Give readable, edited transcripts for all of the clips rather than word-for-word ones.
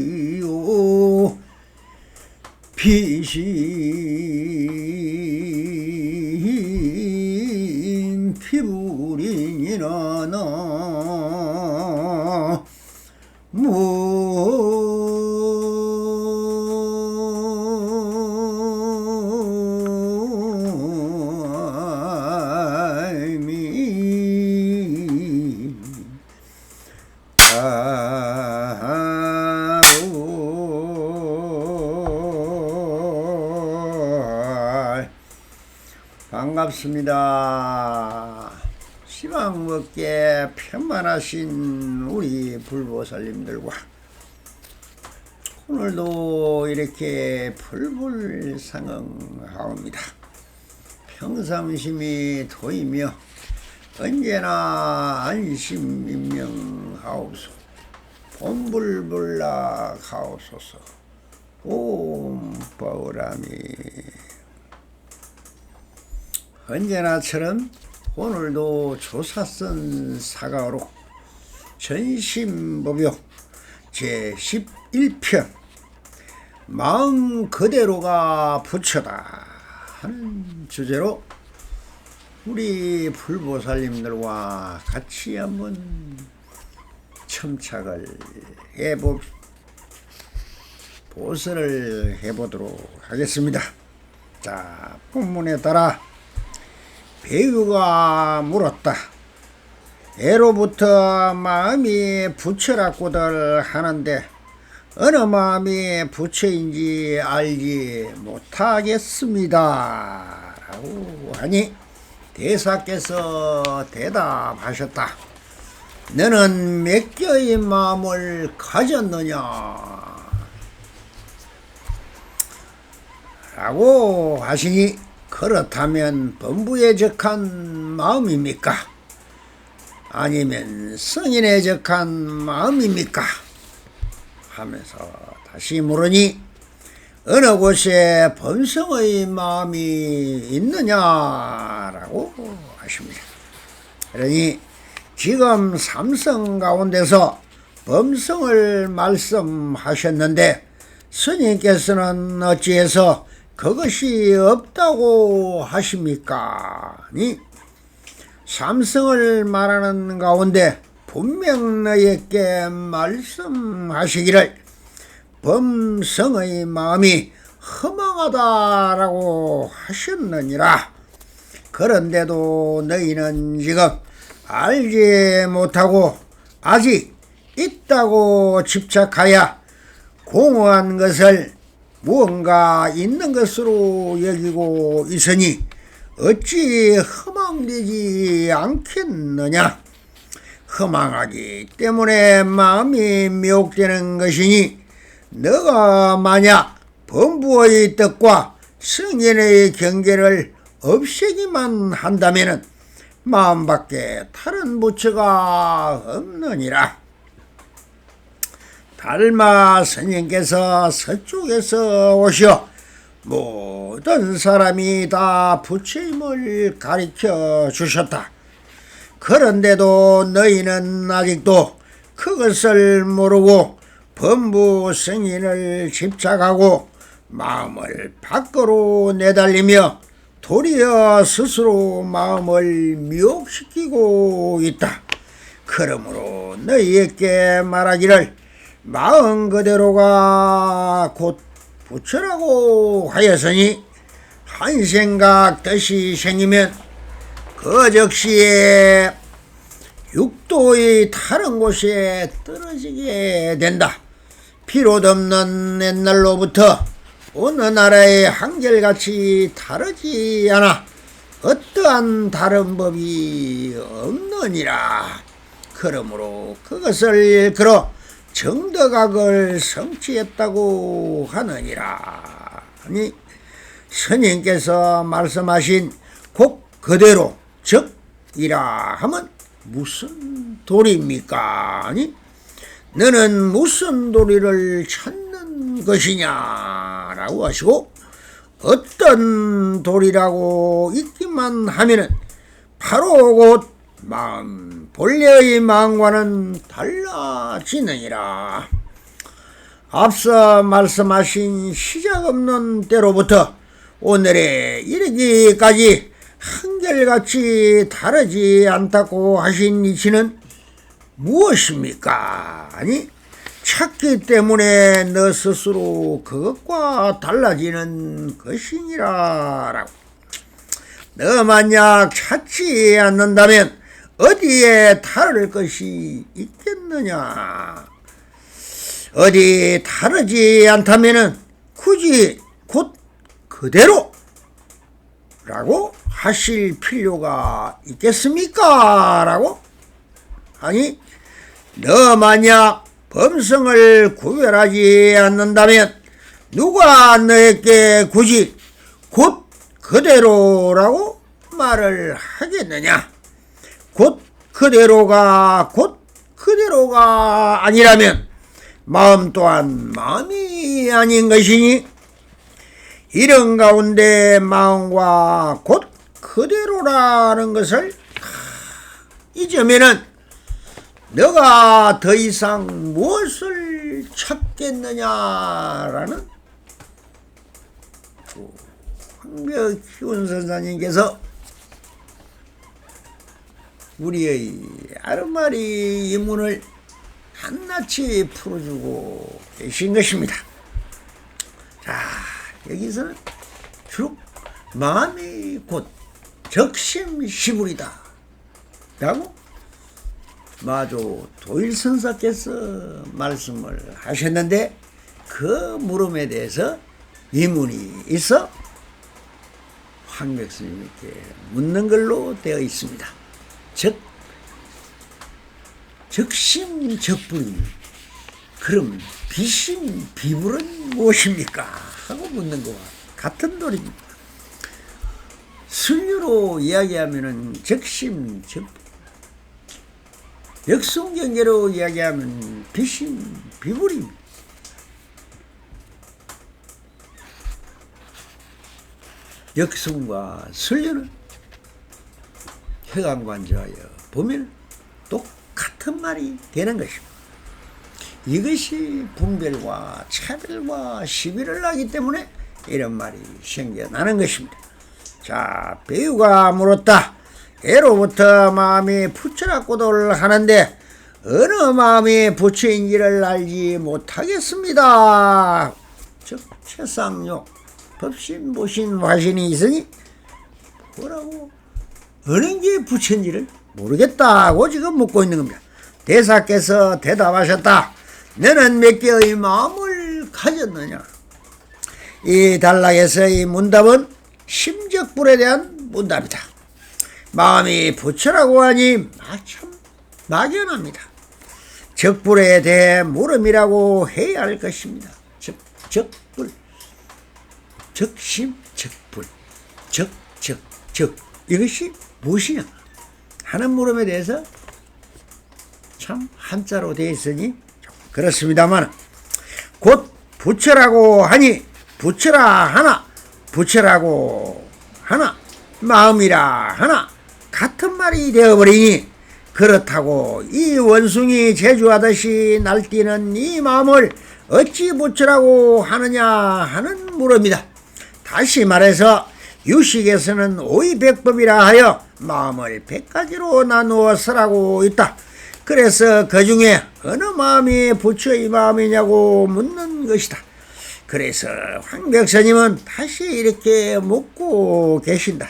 적불이요 피신 피부린이나 나 반갑습니다. 시방 먹게 편만하신 우리 불보살님들과 오늘도 이렇게 불불상응하옵니다. 평상심이 도이며 언제나 안심임명하옵소. 봄불불락하옵소서. 옴 뻐우라미. 언제나처럼 오늘도 조사선 사가로 전심법요 제11편 마음 그대로가 부처다 하는 주제로 우리 불보살님들과 같이 한번 첨착을 보설을 해보도록 하겠습니다. 자, 본문에 따라 배유가 물었다. 애로부터 마음이 부처라고들 하는데 어느 마음이 부처인지 알지 못하겠습니다 라고 하니 대사께서 대답하셨다. 너는 몇 개의 마음을 가졌느냐 라고 하시니 그렇다면 범부에 적한 마음입니까? 아니면 성인에 적한 마음입니까? 하면서 다시 물으니 어느 곳에 범성의 마음이 있느냐라고 하십니다. 그러니 지금 삼성 가운데서 범성을 말씀하셨는데 스님께서는 어찌해서 그것이 없다고 하십니까? 삼성을 말하는 가운데 분명 너희에게 말씀하시기를 범성의 마음이 허망하다라고 하셨느니라. 그런데도 너희는 지금 알지 못하고 아직 있다고 집착하여 공허한 것을 무언가 있는 것으로 여기고 있으니 어찌 허망되지 않겠느냐. 허망하기 때문에 마음이 미혹되는 것이니 너가 만약 범부의 뜻과 성인의 경계를 없애기만 한다면 마음밖에 다른 부처가 없느니라. 달마 스님께서 서쪽에서 오셔 모든 사람이 다 부처임을 가르쳐 주셨다. 그런데도 너희는 아직도 그것을 모르고 범부 성인을 집착하고 마음을 밖으로 내달리며 도리어 스스로 마음을 미혹시키고 있다. 그러므로 너희에게 말하기를 마음 그대로가 곧 부처라고 하였으니 한 생각 뜻이 생기면 그 즉시에 육도의 다른 곳에 떨어지게 된다. 필요없는 옛날로부터 어느 나라의 한결같이 다르지 않아 어떠한 다른 법이 없느니라. 그러므로 그것을 일컬어 정덕악을 성취했다고 하느니라. 아니 스님께서 말씀하신 곡 그대로 즉이라 하면 무슨 도리입니까? 아니, 너는 무슨 도리를 찾는 것이냐라고 하시고, 어떤 도리라고 있기만 하면은 바로 곧 마음, 본래의 마음과는 달라지느니라. 앞서 말씀하신 시작 없는 때로부터 오늘에 이르기까지 한결같이 다르지 않다고 하신 이치는 무엇입니까? 아니, 찾기 때문에 너 스스로 그것과 달라지는 것이니라 라고. 너 만약 찾지 않는다면 어디에 다를 것이 있겠느냐? 어디 다르지 않다면 굳이 곧 그대로 라고 하실 필요가 있겠습니까? 라고? 아니, 너 만약 범성을 구별하지 않는다면 누가 너에게 굳이 곧 그대로라고 말을 하겠느냐? 곧 그대로가 아니라면 마음 또한 마음이 아닌 것이니, 이런 가운데 마음과 곧 그대로라는 것을 잊으면은 너가 더 이상 무엇을 찾겠느냐라는 황벽희훈 선사님께서 우리의 아르마리 이문을 한낱이 풀어주고 계신 것입니다. 자, 여기서는 주로 마음이 곧 적심시불이다 라고 마조 도일선사께서 말씀을 하셨는데, 그 물음에 대해서 이문이 있어 황백스님께 묻는 걸로 되어 있습니다. 즉, 적심적불이, 그럼 비심비불은 무엇입니까? 하고 묻는 것과 같은 도리입니다. 순류로 이야기하면은 적심적불, 역성경계로 이야기하면 비심비불입니다. 역성과 순류는 혈관관저하여 보면 똑같은 말이 되는 것입니다. 이것이 분별과 차별과 시비를 하기 때문에 이런 말이 생겨나는 것입니다. 자, 배우가 물었다. 애로부터 마음이 부처라고들 하는데 어느 마음이 부처인지를 알지 못하겠습니다. 즉, 최상욕, 법신, 보신, 화신이 있으니 뭐라고 어느 게 부처인지를 모르겠다고 지금 묻고 있는 겁니다. 대사께서 대답하셨다. 너는 몇 개의 마음을 가졌느냐? 이 단락에서의 문답은 심적불에 대한 문답이다. 마음이 부처라고 하니 참 막연합니다. 적불에 대해 물음이라고 해야 할 것입니다. 적불, 적심, 적불, 적 이것이 무엇이냐 하는 물음에 대해서 참 한자로 되어 있으니 그렇습니다만, 곧 부처라고 하니 부처라 하나, 부처라고 하나, 마음이라 하나 같은 말이 되어버리니, 그렇다고 이 원숭이 제주하듯이 날뛰는 이 마음을 어찌 부처라고 하느냐 하는 물음이다. 다시 말해서 유식에서는 오이백법이라 하여 마음을 100가지로 나누어 설하고 있다. 그래서 그 중에 어느 마음이 부처의 마음이냐고 묻는 것이다. 그래서 황백스님은 다시 이렇게 묻고 계신다.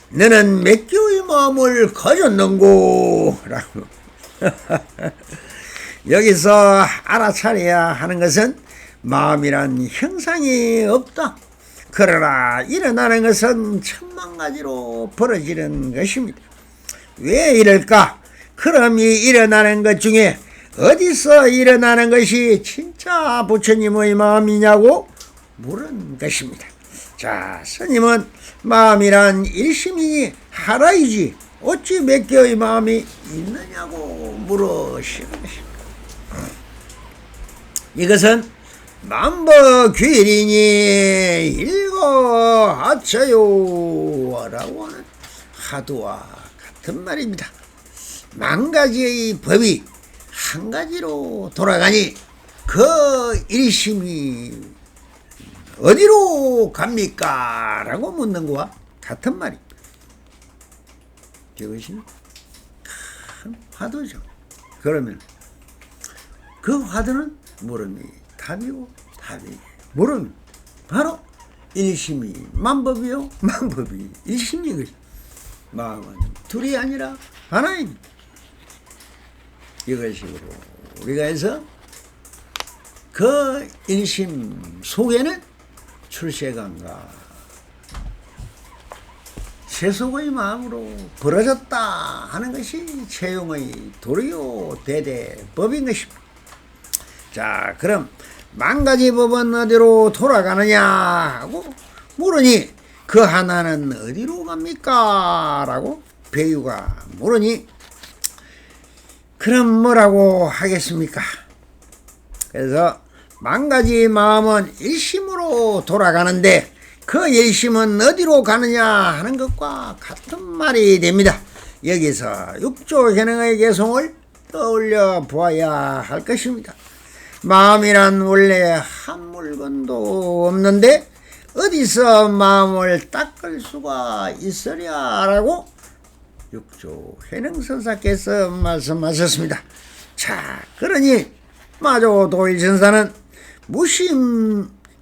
너는 몇 개의 마음을 가졌는고? 라고. 여기서 알아차려야 하는 것은 마음이란 형상이 없다. 그러나 일어나는 것은 천만 가지로 벌어지는 것입니다. 왜 이럴까? 그럼 이 일어나는 것 중에 어디서 일어나는 것이 진짜 부처님의 마음이냐고 물은 것입니다. 자, 스님은 마음이란 일심이니 하나이지 어찌 몇 개의 마음이 있느냐고 물으시는 것입니다. 이것은 만법귀일이니 일거하쳐요 라고 하는 화두와 같은 말입니다. 만 가지의 법이 한 가지로 돌아가니 그 일심이 어디로 갑니까? 라고 묻는 것과 같은 말입니다. 이것이 큰 화두죠. 그러면 그 화두는 물음이 답이고 답이 물음 바로 일심이 만법이요 만법이 일심이 것이 마음은 둘이 아니라 하나입니다. 이것식으로 우리가 해서 그 일심 속에는 출세관과 세속의 마음으로 벌어졌다 하는 것이 채용의 도리요 대대법인 것입니다. 자, 그럼 만 가지 법은 어디로 돌아가느냐 하고 물으니 그 하나는 어디로 갑니까? 라고 배유가 물으니 그럼 뭐라고 하겠습니까? 그래서 만 가지 마음은 일심으로 돌아가는데 그 일심은 어디로 가느냐 하는 것과 같은 말이 됩니다. 여기서 육조 현행의 개성을 떠올려 보아야 할 것입니다. 마음이란 원래 한 물건도 없는데 어디서 마음을 닦을 수가 있으랴라고 육조 현행선사께서 말씀하셨습니다. 자, 그러니 마조 도일선사는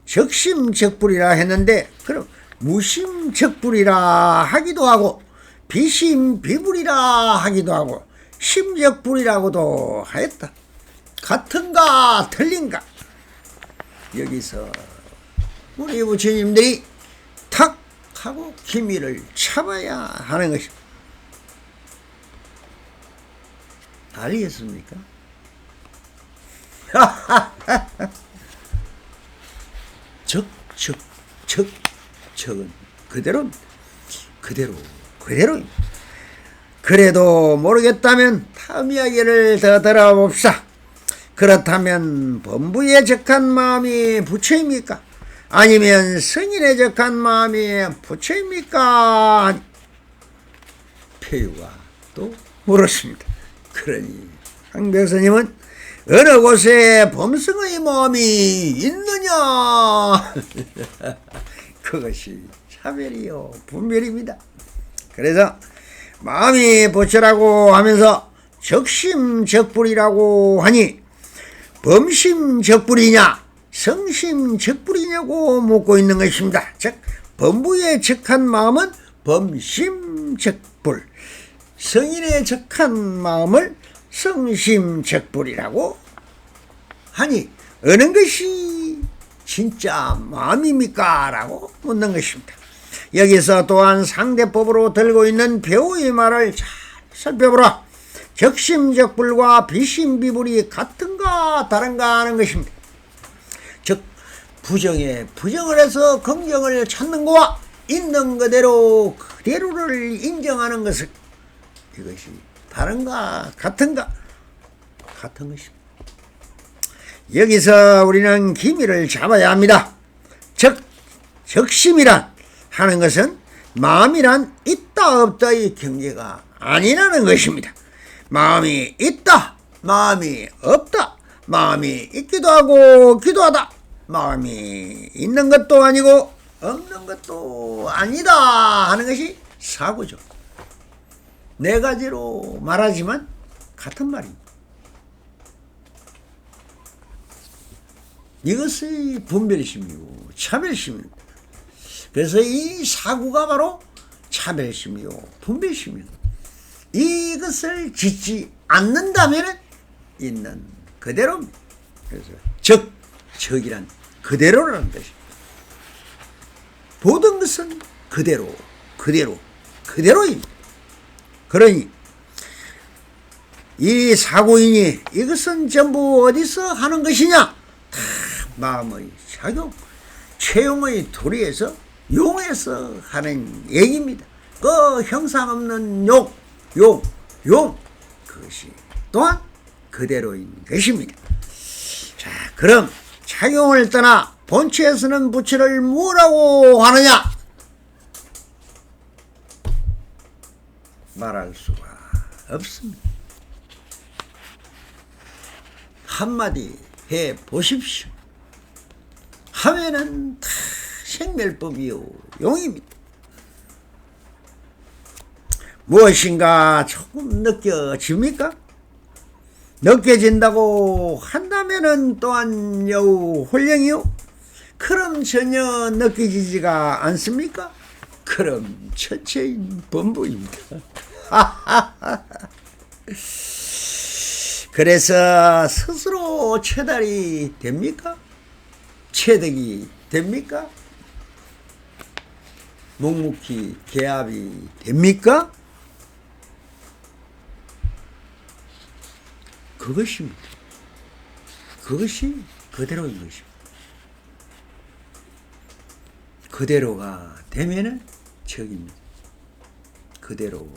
무심적심적불이라 했는데 그럼 무심적불이라 하기도 하고 비심비불이라 하기도 하고 심적불이라고도 하였다. 같은가 틀린가? 여기서 우리 부처님들이 탁 하고 기미를 잡아야 하는 것입니다. 알겠습니까? 적은 그대로입니다. 그래도 모르겠다면 다음 이야기를 더 들어봅시다. 그렇다면 범부에 적한 마음이 부처입니까? 아니면 성인에 적한 마음이 부처입니까? 폐유가 또 물었습니다. 그러니 황백스님은 어느 곳에 범성의 마음이 있느냐? 그것이 차별이요 분별입니다. 그래서 마음이 부처라고 하면서 적심적불이라고 하니 범심적불이냐 성심적불이냐고 묻고 있는 것입니다. 즉 범부에 적한 마음은 범심적불, 성인에 적한 마음을 성심적불이라고 하니 어느 것이 진짜 마음입니까? 라고 묻는 것입니다. 여기서 또한 상대법으로 들고 있는 배우의 말을 잘 살펴보라. 적심적불과 비심비불이 같은가 다른가 하는 것입니다. 즉 부정에 부정을 해서 긍정을 찾는 것과 있는 그대로를 인정하는 것을 이것이 다른가 같은가? 같은 것입니다. 여기서 우리는 기미를 잡아야 합니다. 즉 적심이란 하는 것은 마음이란 있다 없다의 경계가 아니라는 것입니다. 마음이 있다, 마음이 없다, 마음이 있기도 하고 기도하다, 마음이 있는 것도 아니고 없는 것도 아니다 하는 것이 사구죠. 네 가지로 말하지만 같은 말입니다. 이것이 분별심이고 차별심입니다. 그래서 이 사구가 바로 차별심이요 분별심입니다. 이것을 짓지 않는다면 있는 그대로입니다. 그래서 적이란 그대로라는 것입니다. 모든 것은 그대로입니다. 그러니 이 사고이니 이것은 전부 어디서 하는 것이냐? 다 마음의 작용, 채용의 도리에서 용에서 하는 얘기입니다. 그 형상 없는 욕, 용. 그것이 또한 그대로인 것입니다. 자, 그럼 착용을 떠나 본체에 서는 부처를 뭐라고 하느냐? 말할 수가 없습니다. 한마디 해 보십시오. 하면은 다 생멸법이요 용입니다. 무엇인가 조금 느껴집니까? 느껴진다고 한다면은 또한 여우 홀령이요? 그럼 전혀 느껴지지가 않습니까? 그럼 천체인 범부입니다. 그래서 스스로 체달이 됩니까? 체득이 됩니까? 묵묵히 개합이 됩니까? 그것입니다. 그것이 그대로인 것입니다. 그대로가 되면은 적입니다. 그대로.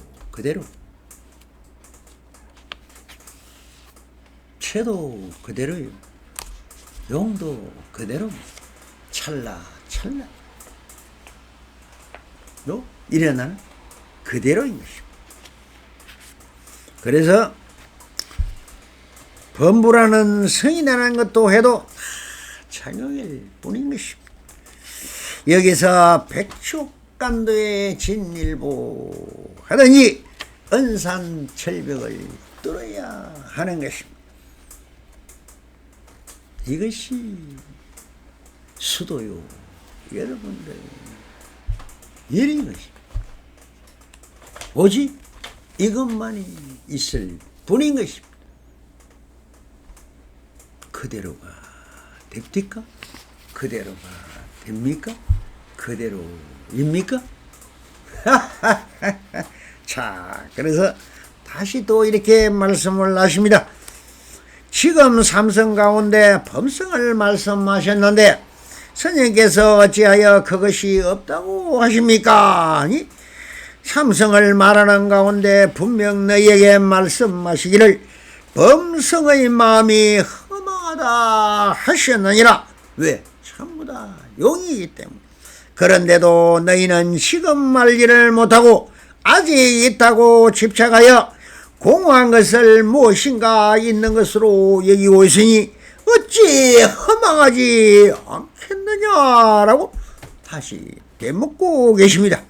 채도 그대로요. 용도 그대로. 찰나. 일어나는 그대로인 것입니다. 그래서 범부라는 성이라는 것도 해도 착용일 뿐인 것입니다. 여기서 백축간도의 진일보 하더니 은산철벽을 뚫어야 하는 것입니다. 이것이 수도요 여러분들 일인 것입니다. 오직 이것만이 있을 뿐인 것입니다. 그대로가 됩니까? 그대로가 됩니까? 그대로입니까? 자, 그래서 다시 또 이렇게 말씀을 하십니다. 지금 삼성 가운데 범성을 말씀하셨는데 스님께서 어찌하여 그것이 없다고 하십니까? 아니, 삼성을 말하는 가운데 분명 너희에게 말씀하시기를 범성의 마음이 험하다 하셨느니라. 왜? 전부 다 용이기 때문에. 그런데도 너희는 지금 말기를 못하고 아직 있다고 집착하여 공허한 것을 무엇인가 있는 것으로 여기고 있으니 어찌 허망하지 않겠느냐라고 다시 되묻고 계십니다.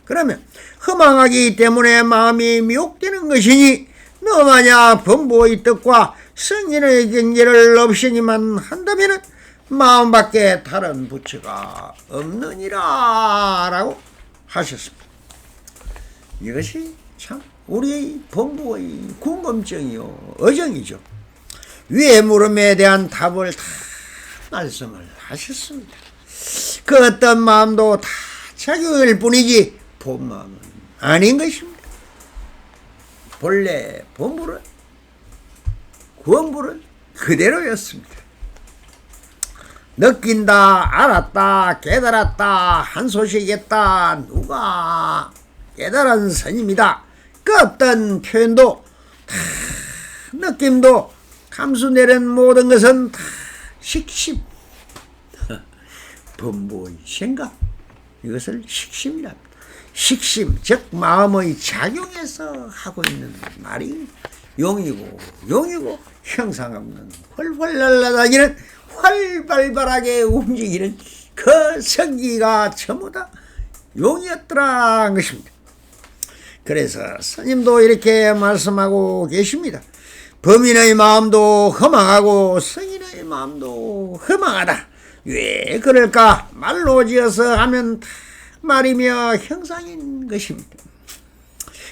그러면 허망하기 때문에 마음이 미혹되는 것이니 너 만약 범부의 뜻과 성인의 경계를 없이니만 한다면 마음밖에 다른 부처가 없느니라 라고 하셨습니다. 이것이 참 우리의 범부의 궁금증이요 어정이죠. 위의 물음에 대한 답을 다 말씀을 하셨습니다. 그 어떤 마음도 다 작용일 뿐이지 본 마음은 아닌 것입니다. 본래 본부는 구원부는 그대로였습니다. 느낀다, 알았다, 깨달았다, 한 소식이었다. 누가 깨달은 선입니다. 그 어떤 표현도 다 느낌도 감수 내린 모든 것은 다 식심. 범부의 생각. 이것을 식심이라 합니다. 식심, 즉 마음의 작용에서 하고 있는 말이 용이고 형상 없는 훨훨 날아다니는 활발하게 움직이는 그 성기가 전부 다 용이었더라 한 것입니다. 그래서 스님도 이렇게 말씀하고 계십니다. 범인의 마음도 허망하고 성인의 마음도 허망하다. 왜 그럴까? 말로 지어서 하면 다 말이며 형상인 것입니다.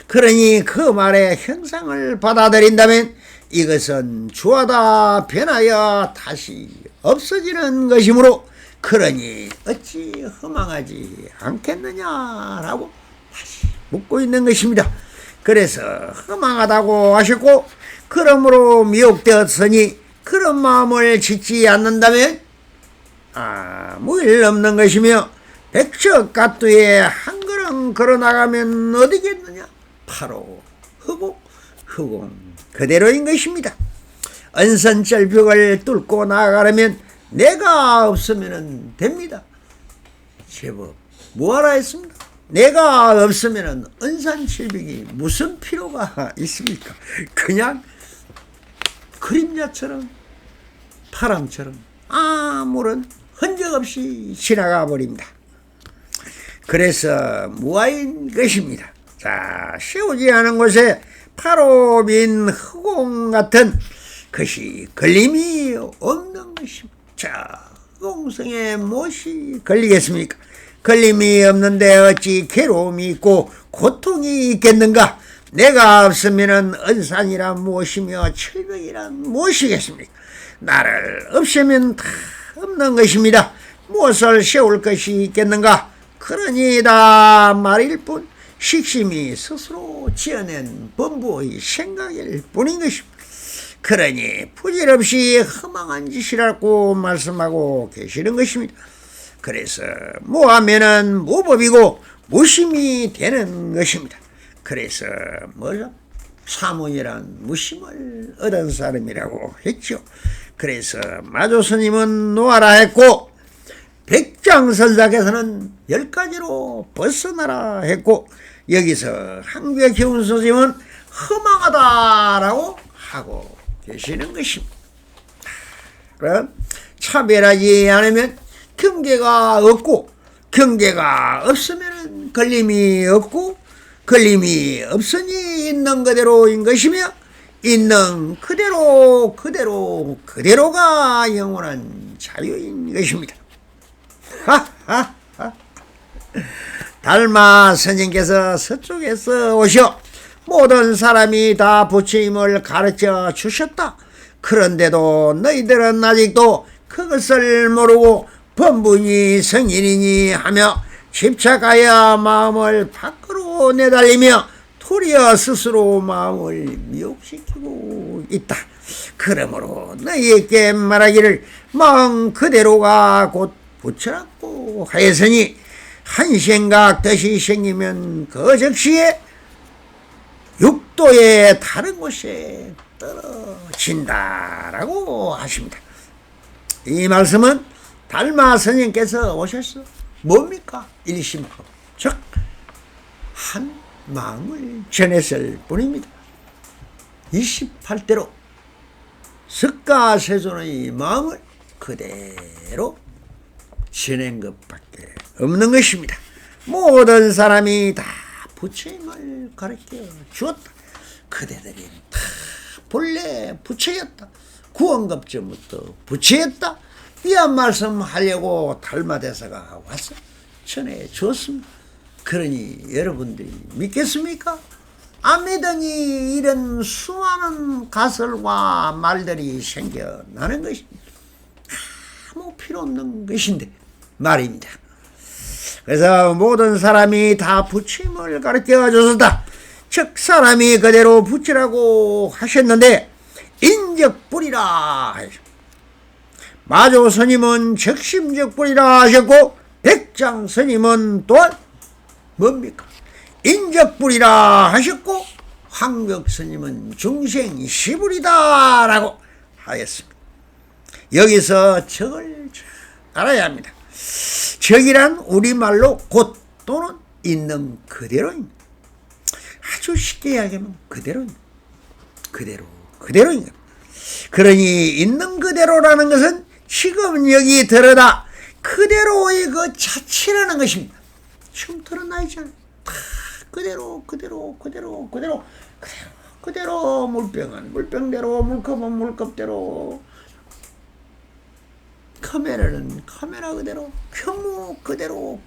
그러니 그 말의 형상을 받아들인다면 이것은 주하다 변하여 다시 없어지는 것이므로 그러니 어찌 허망하지 않겠느냐라고 다시 묻고 있는 것입니다. 그래서 허망하다고 하셨고 그러므로 미혹되었으니 그런 마음을 짓지 않는다면 아무 일 없는 것이며 백척 갓두에 한 걸음 걸어나가면 어디겠느냐? 바로 허공 그대로인 것입니다. 은선절벽을 뚫고 나아가려면 내가 없으면 됩니다. 제법 뭐하라 했습니다. 내가 없으면 은산절벽이 무슨 필요가 있습니까? 그냥 그림자처럼 바람처럼 아무런 흔적 없이 지나가 버립니다. 그래서 무아인 것입니다. 자, 세우지 않은 곳에 바로 빈 허공 같은 것이 걸림이 없는 것입니다. 자, 허공성에 무엇이 걸리겠습니까? 걸림이 없는데 어찌 괴로움이 있고 고통이 있겠는가? 내가 없으면 은산이란 무엇이며 철벽이란 무엇이겠습니까? 나를 없애면 다 없는 것입니다. 무엇을 세울 것이 있겠는가? 그러니 다 말일 뿐 식심이 스스로 지어낸 범부의 생각일 뿐인 것입니다. 그러니 부질없이 허망한 짓이라고 말씀하고 계시는 것입니다. 그래서 무하면은 무법이고 무심이 되는 것입니다. 그래서 뭐죠? 사문이란 무심을 얻은 사람이라고 했죠. 그래서 마조스님은 놓아라 했고 백장선사께서는 10가지로 벗어나라 했고 여기서 항백기운스님은 허망하다라고 하고 계시는 것입니다. 그럼 차별하지 않으면 경계가 없고 경계가 없으면 걸림이 없고 걸림이 없으니 있는 그대로인 것이며 있는 그대로가 영원한 자유인 것입니다. 하하하. 달마 스님께서 서쪽에서 오셔 모든 사람이 다 부처님을 가르쳐 주셨다. 그런데도 너희들은 아직도 그것을 모르고 범분이 성인이니 하며 집착하여 마음을 밖으로 내달리며 도리어 스스로 마음을 미혹시키고 있다. 그러므로 너희에게 말하기를 마음 그대로가 곧 부처라고 하였으니 한 생각 뜻이 생기면 그 즉시에 육도의 다른 곳에 떨어진다라고 하십니다. 이 말씀은 달마 스님께서 오셔서 뭡니까? 일심법, 즉 한 마음을 전했을 뿐입니다. 28대로 석가세존의 마음을 그대로 전한 것밖에 없는 것입니다. 모든 사람이 다 부처님을 가르쳐 주었다. 그대들이 다 본래 부처였다. 구원급전부터 부처였다. 이한 말씀 하려고 달마대사가 와서 전해 주었습니다. 그러니 여러분들이 믿겠습니까? 안 믿으니 이런 수많은 가설과 말들이 생겨나는 것입니다. 아무 필요 없는 것인데 말입니다. 그래서 모든 사람이 다 부처님을 가르쳐 줬었다. 즉 사람이 그대로 부처라고 하셨는데 인적불이라 하셨습니다. 마조 스님은 적심적불이라 하셨고 백장 스님은 또한 뭡니까? 인적불이라 하셨고 황벽 스님은 중생시불이다 라고 하였습니다. 여기서 적을 알아야 합니다. 적이란 우리말로 곧 또는 있는 그대로입니다. 아주 쉽게 이야기하면 그대로입니다. 그대로인 겁니다. 그러니 있는 그대로라는 것은 지금 여기 들어다 그대로의 그 자체라는 것입니다. 지금 드러나 있잖아요. 다 그대로 물병은 물병대로 물컵은 물컵대로 카메라는 카메라 그대로 현무 그대로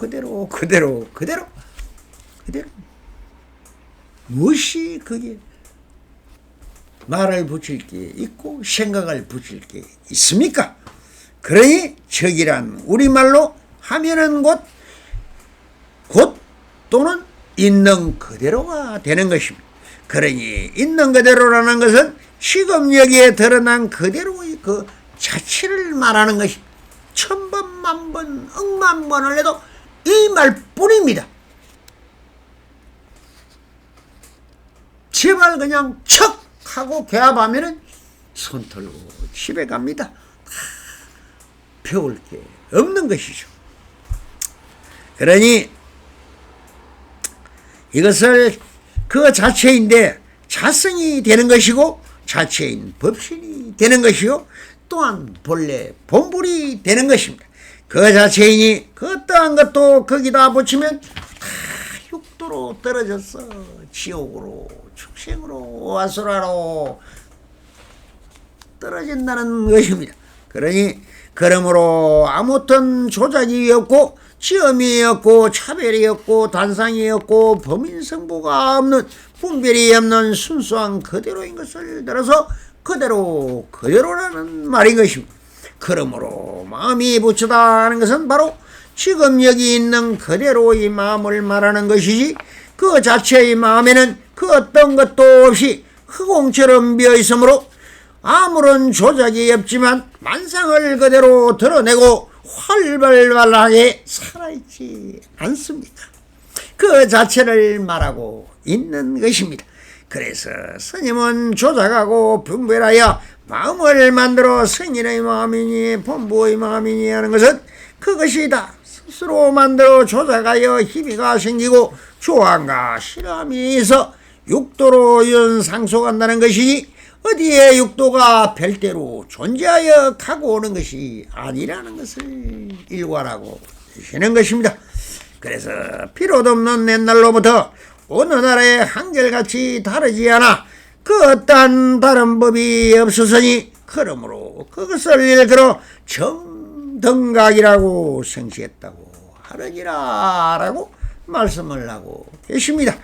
무엇이 그게 말을 붙일 게 있고 생각을 붙일 게 있습니까? 그러니 적이란 우리말로 하면은 곧 또는 있는 그대로가 되는 것입니다. 그러니 있는 그대로라는 것은 지금 여기에 드러난 그대로의 그 자체를 말하는 것입니다. 천번 만번 억만번을 해도 이 말뿐입니다. 제발 그냥 척 하고 개합하면은 손 털고 집에 갑니다. 배울 게 없는 것이죠. 그러니 이것을 그 자체인데 자성이 되는 것이고 자체인 법신이 되는 것이요 또한 본래 본불이 되는 것입니다. 그 자체이니 그 어떠한 것도 거기다 붙이면 다 육도로 떨어져서 지옥으로 축생으로 아수라로 떨어진다는 것입니다. 그러므로 아무튼 조작이 없고 지음이 없고 차별이 없고 단상이 없고 범인성부가 없는 분별이 없는 순수한 그대로인 것을 들어서 그대로라는 말인 것입니다. 그러므로 마음이 부처다 하는 것은 바로 지금 여기 있는 그대로의 마음을 말하는 것이지 그 자체의 마음에는 그 어떤 것도 없이 흑공처럼 비어 있으므로 아무런 조작이 없지만 만상을 그대로 드러내고 활발하게 살아있지 않습니까? 그 자체를 말하고 있는 것입니다. 그래서 스님은 조작하고 분별하여 마음을 만들어 승인의 마음이니 본부의 마음이니 하는 것은 그것이 다 스스로 만들어 조작하여 희비가 생기고 조항과 실함이 있어 육도로 연상속한다는 것이지 어디에 육도가 별대로 존재하여 가고 오는 것이 아니라는 것을 일관하고 계시는 것입니다. 그래서 필요도 없는 옛날로부터 어느 날에 한결같이 다르지 않아 그 어떠한 다른 법이 없으서니 그러므로 그것을 일컬어 정등각이라고 성시했다고 하느니라 라고 말씀을 하고 계십니다.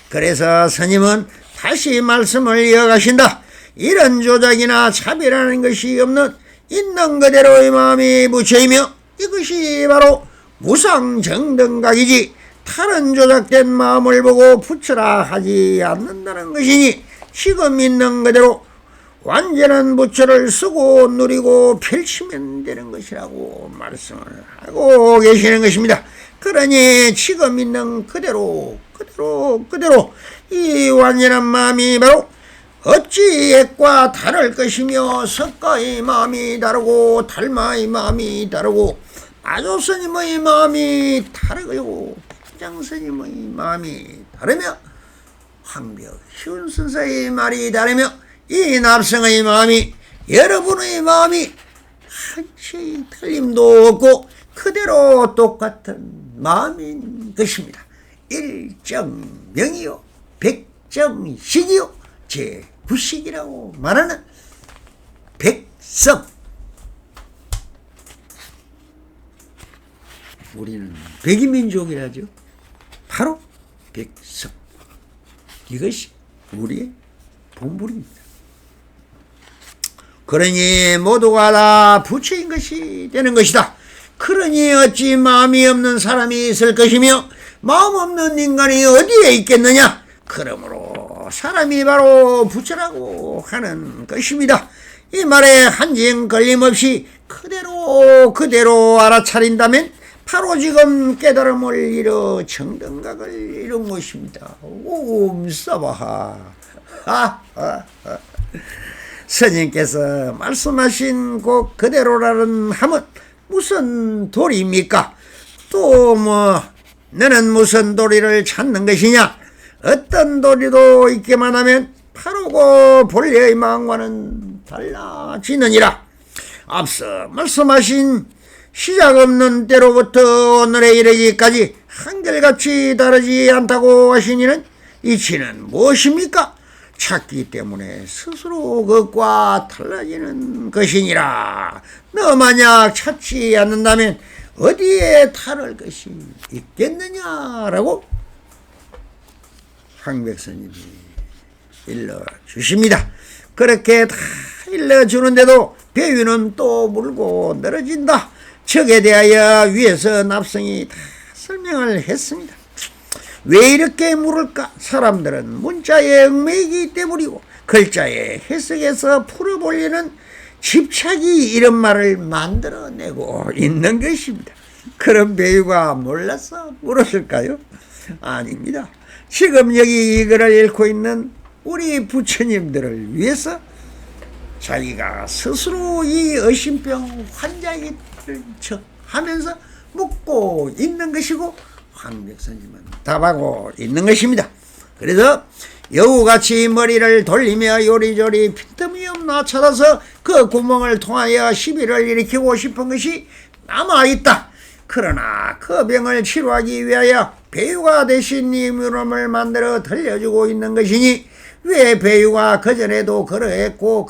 그래서 스님은 다시 말씀을 이어가신다. 이런 조작이나 차별하는 것이 없는 있는 그대로의 마음이 부처이며 이것이 바로 무상정등각이지 다른 조작된 마음을 보고 부처라 하지 않는다는 것이니 지금 있는 그대로 완전한 부처를 쓰고 누리고 펼치면 되는 것이라고 말씀을 하고 계시는 것입니다. 그러니 지금 있는 그대로 이 완전한 마음이 바로 어찌 옛과 다를 것이며 석가의 마음이 다르고 달마의 마음이 다르고 마조스님의 마음이 다르고 장스님의 마음이 다르며 황벽 희운선사의 말이 다르며 이 납성의 마음이 여러분의 마음이 한치의 틀림도 없고 그대로 똑같은 마음인 것입니다. 일정명이요 백정식이요 제구식이라고 말하는 백성. 우리는 백이민족이라죠. 바로 백성. 이것이 우리의 본분입니다. 그러니 모두가 다 부처인 것이 되는 것이다. 그러니 어찌 마음이 없는 사람이 있을 것이며 마음 없는 인간이 어디에 있겠느냐. 그러므로 사람이 바로 부처라고 하는 것입니다. 이 말에 한징 걸림없이 그대로 알아차린다면 바로 지금 깨달음을 이뤄 정등각을 이룬 것입니다. 옴사바하. 스님께서 말씀하신 그 그대로라는 함은 무슨 도리입니까? 또 너는 무슨 도리를 찾는 것이냐? 어떤 도리도 있기만 하면 바로 그 본래의 마음과는 달라지느니라. 앞서 말씀하신 시작 없는 때로부터 오늘에 이르기까지 한결같이 다르지 않다고 하시니는 이치는 무엇입니까? 찾기 때문에 스스로 그것과 달라지는 것이니라. 너 만약 찾지 않는다면 어디에 다를 것이 있겠느냐라고 황백스님이 일러주십니다. 그렇게 다 일러주는데도 배위는 또 물고 늘어진다. 적에 대하여 위에서 납성이 다 설명을 했습니다. 왜 이렇게 물을까? 사람들은 문자의 얽매이기 때문이고 글자의 해석에서 풀어보려는 집착이 이런 말을 만들어내고 있는 것입니다. 그런 배우가 몰라서 물었을까요? 아닙니다. 지금 여기 이 글을 읽고 있는 우리 부처님들을 위해서 자기가 스스로 이 의심병 환자인 척 하면서 묻고 있는 것이고 황백선님은 답하고 있는 것입니다. 그래서 여우같이 머리를 돌리며 요리조리 빈틈이 없나 찾아서 그 구멍을 통하여 시비를 일으키고 싶은 것이 남아있다. 그러나 그 병을 치료하기 위하여 배유가 대신 이 물음을 만들어 들려주고 있는 것이니 왜 배유가 그전에도 그러했고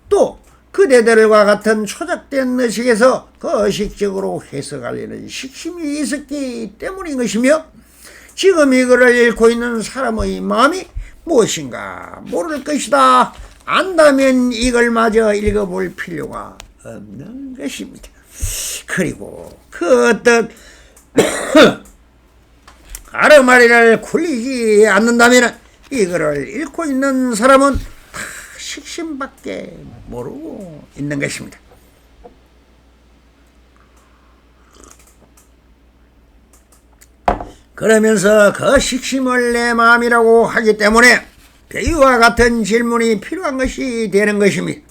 또 그대들과 같은 초작된 의식에서 그 의식적으로 해석하려는 식심이 있었기 때문인 것이며 지금 이거를 읽고 있는 사람의 마음이 무엇인가 모를 것이다. 안다면 이걸 마저 읽어볼 필요가 없는 것입니다. 그리고 그 어떤 가르마리를 굴리지 않는다면 이거를 읽고 있는 사람은 다 식심밖에 모르고 있는 것입니다. 그러면서 그 식심을 내 마음이라고 하기 때문에 배유와 같은 질문이 필요한 것이 되는 것입니다.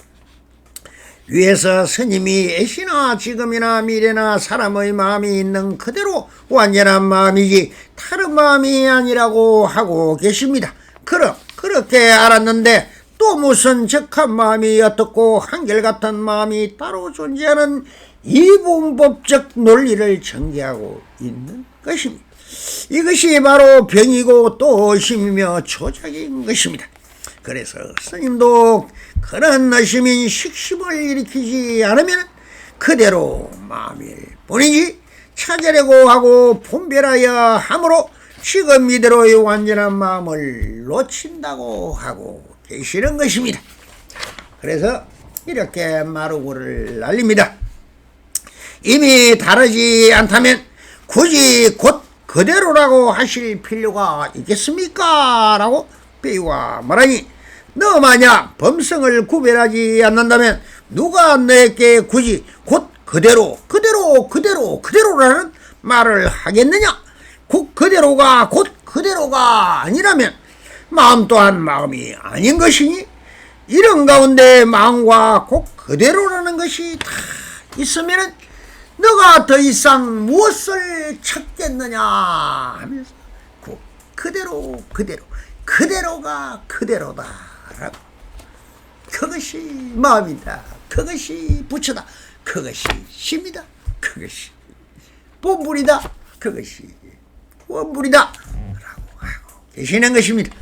위에서 스님이 애시나 지금이나 미래나 사람의 마음이 있는 그대로 완전한 마음이지 다른 마음이 아니라고 하고 계십니다. 그럼 그렇게 알았는데 또 무슨 적한 마음이 어떻고 한결같은 마음이 따로 존재하는 이분법적 논리를 전개하고 있는 것입니다. 이것이 바로 병이고 또 의심이며 조작인 것입니다. 그래서 스님도 그런 의심인 식심을 일으키지 않으면 그대로 마음일 뿐이지 찾으려고 하고 분별하여 함으로 지금 이대로의 완전한 마음을 놓친다고 하고 계시는 것입니다. 그래서 이렇게 마루구를 날립니다. 이미 다르지 않다면 굳이 곧 그대로라고 하실 필요가 있겠습니까? 라고 배우가 말하니 너 만약 범성을 구별하지 않는다면 누가 너에게 굳이 곧 그대로라는 말을 하겠느냐? 곧 그대로가 아니라면 마음 또한 마음이 아닌 것이니 이런 가운데 마음과 곧 그대로라는 것이 다 있으면 너가 더 이상 무엇을 찾겠느냐 하면서 그대로가 그대로다라고 그것이 마음이다. 그것이 부처다. 그것이 심이다. 그것이 본불이다. 그것이 원불이다 라고 하고 계시는 것입니다.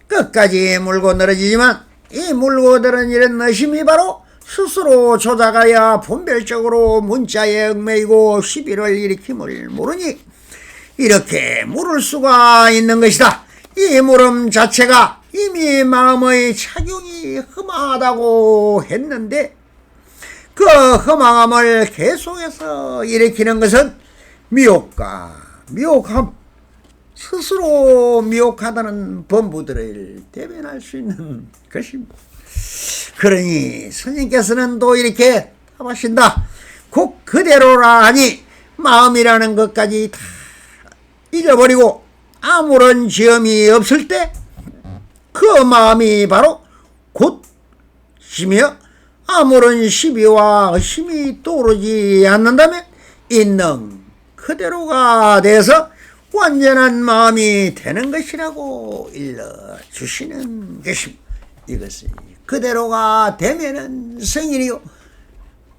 끝까지 물고 늘어지지만 이 물고 늘은 이런 의심이 바로 스스로 조작하여 분별적으로 문자에 얽매이고 시비를 일으킴을 모르니 이렇게 물을 수가 있는 것이다. 이 물음 자체가 이미 마음의 착용이 흠하다고 했는데 그 흠함을 계속해서 일으키는 것은 미혹함, 스스로 미혹하다는 범부들을 대변할 수 있는 것입니다. 그러니 스님께서는 또 이렇게 답하신다. 곧 그대로라 하니 마음이라는 것까지 다 잊어버리고 아무런 지음이 없을 때 그 마음이 바로 곧이며 아무런 시비와 의심이 떠오르지 않는다면 있는 그대로가 돼서 완전한 마음이 되는 것이라고 일러주시는 것입니다. 이것이 그대로가 되면은 성인이요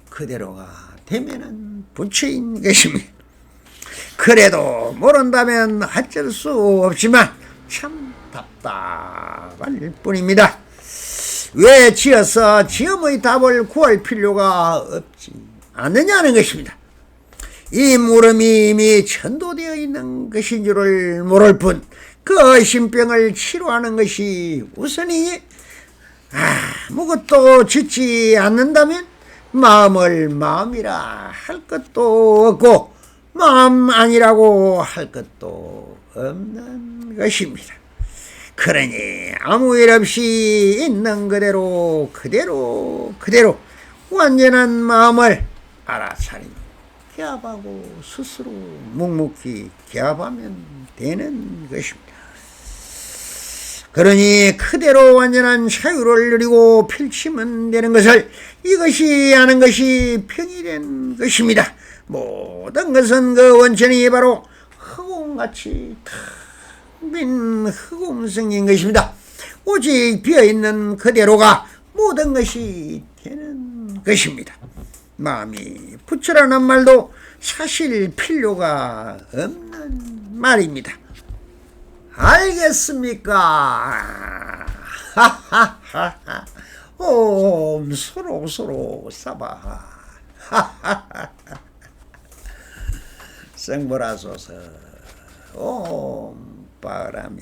그대로가 되면은 부처인 것입니다. 그래도 모른다면 어쩔 수 없지만 참 답답할 뿐입니다. 왜 지어서 지음의 답을 구할 필요가 없지 않느냐는 것입니다. 이 물음이 이미 천도되어 있는 것인 줄을 모를 뿐 그 의심병을 치료하는 것이 우선이니 아무것도 짓지 않는다면 마음을 마음이라 할 것도 없고 마음 아니라고 할 것도 없는 것입니다. 그러니 아무 일 없이 있는 그대로 완전한 마음을 알아차리고 기압하고 스스로 묵묵히 기압하면 되는 것입니다. 그러니 그대로 완전한 자유를 누리고 펼치면 되는 것을 이것이 아는 것이 평이된 것입니다. 모든 것은 그 원천이 바로 흑공같이 빈 흑공성인 것입니다. 오직 비어있는 그대로가 모든 것이 되는 것입니다. 마음이 부처라는 말도 사실 필요가 없는 말입니다. 알겠습니까? 하하하하. 옴 서로 사바. 생보라소서. 옴 바람이.